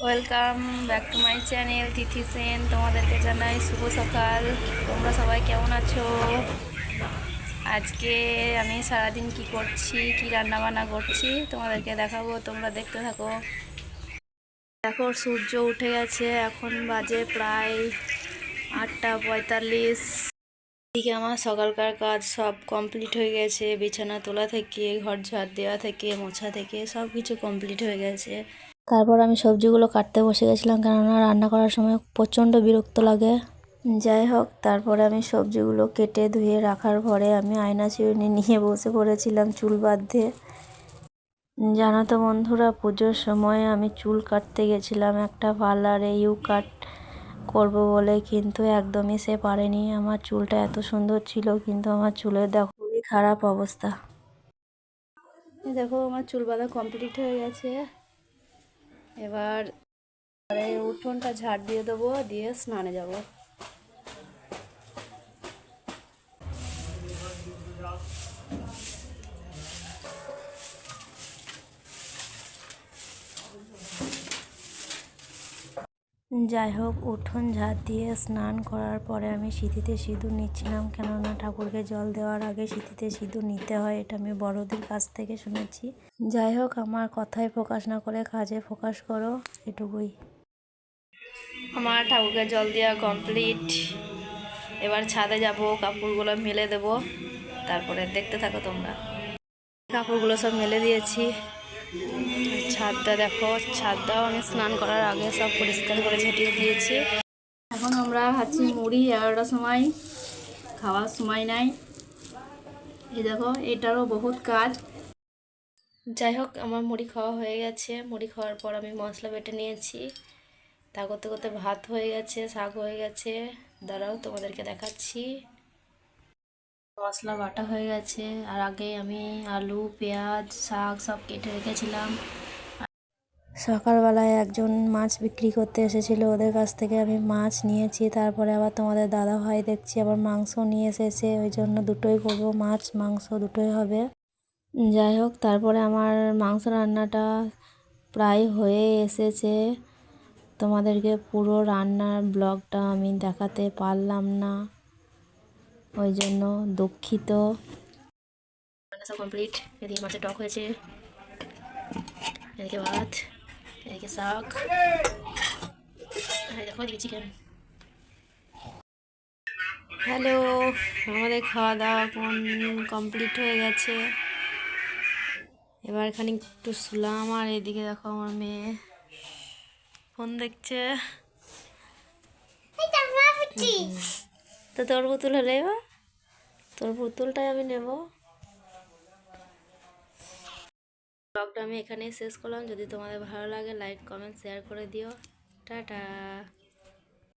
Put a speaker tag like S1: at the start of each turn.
S1: Welcome back to my channel Tithi Sen. তোমাদেরকে জানাই শুভ সকাল। তোমরা সবাই কেমন আছো? আজকে আমি সারাদিন কি করছি, কি রান্না বান্না করছি তোমাদেরকে দেখাবো, তোমরা দেখতে থাকো। দেখো সূর্য উঠে গেছে, এখন বাজে প্রায় 8:45। এদিকে আমার সকালকার কাজ সব কমপ্লিট হয়ে গেছে, বিছানা তোলা থেকে ঘর ঝাড় দেওয়া থেকে মোছা থেকে সব কিছু কমপ্লিট হয়ে গেছে। তারপর আমি সবজিগুলো কাটতে বসে গেছিলাম, কেননা রান্না করার সময় প্রচণ্ড বিরক্ত লাগে। যাই হোক, তারপরে আমি সবজিগুলো কেটে ধুয়ে রাখার পরে আমি আয়না চিরুনি নিয়ে বসে পড়েছিলাম চুল বাঁধতে। জানো তো বন্ধুরা, পুজোর সময় আমি চুল কাটতে গেছিলাম একটা পার্লারে ইউ কাট করব বলে, কিন্তু একদমই সে পারেনি। আমার চুলটা এত সুন্দর ছিল, কিন্তু আমার চুলের দেখো খুবই খারাপ অবস্থা। দেখো আমার চুল বাঁধা কমপ্লিট হয়ে গেছে। এবার উঠোনটা ঝাড় দিয়ে দেবো, দিয়ে স্নানে যাব। যাই হোক, উঠোন ঝাড় দিয়ে স্নান করার পরে আমি সিঁথিতে সিঁদুর নিচ্ছিলাম, কেননা ঠাকুরকে জল দেওয়ার আগে সিঁথিতে সিঁদুর নিতে হয়, এটা আমি বড়দের কাছ থেকে শুনেছি। যাই হোক, আমার কথায় ফোকাস না করে কাজে ফোকাস করো, এটুকুই। আমার ঠাকুরকে জল দেওয়া কমপ্লিট। এবার ছাদে যাব, কাপড়গুলো মেলে দেব, তারপরে দেখতে থাকো তোমরা। কাপড়গুলো সব মেলে দিয়েছি। ছাদটা দেখো, ছাদটাও আমি স্নান করার আগে সব পরিষ্কার করে ঝেঁটিয়ে দিয়েছি। এখন আমরা খাচ্ছি মুড়ি, 11টার সময়, খাওয়ার সময় নাই। এই দেখো, এটারও বহুত কাজ। যাই হোক, আমার মুড়ি খাওয়া হয়ে গেছে। মুড়ি খাওয়ার পর আমি মশলা বেটে নিয়েছি। তা করতে করতে ভাত হয়ে গেছে, শাক হয়ে গেছে। দাঁড়াও তোমাদেরকে দেখাচ্ছি। মশলা বাটা হয়ে গেছে, আর আগে আমি আলু পেঁয়াজ শাক সব কেটে রেখেছিলাম। সকালবেলায় একজন মাছ বিক্রি করতে এসেছিল, ওদের কাছ থেকে আমি মাছ নিয়েছি। তারপরে আবার তোমাদের দাদা ভাই দেখছি আবার মাংস নিয়ে এসেছে, ওই জন্য দুটোই করবো, মাছ মাংস দুটোই হবে। যাই হোক, তারপরে আমার মাংস রান্নাটা প্রায় হয়ে এসেছে। তোমাদেরকে পুরো রান্নার ব্লগটা আমি দেখাতে পারলাম না, ওই জন্য দুঃখিত। রান্না সব কমপ্লিট। এদিকে মাছের টক হয়েছে, এদিকে ভাত, এদিকে শাক, আর দেখো এদিকে চিকেন। হ্যালো, আমাদের খাওয়া দাওয়া কমপ্লিট হয়ে গেছে। এবার এখানে একটু শুলাম, আর এদিকে দেখো আমার মেয়ে ফোন দেখছে। তো তোর পুতুল হলে এবার তোর পুতুলটাই আমি নেব। ব্লগটা আমি এখানেই শেষ করলাম। যদি তোমাদের ভালো লাগে লাইক কমেন্ট শেয়ার করে দিও। টাটা।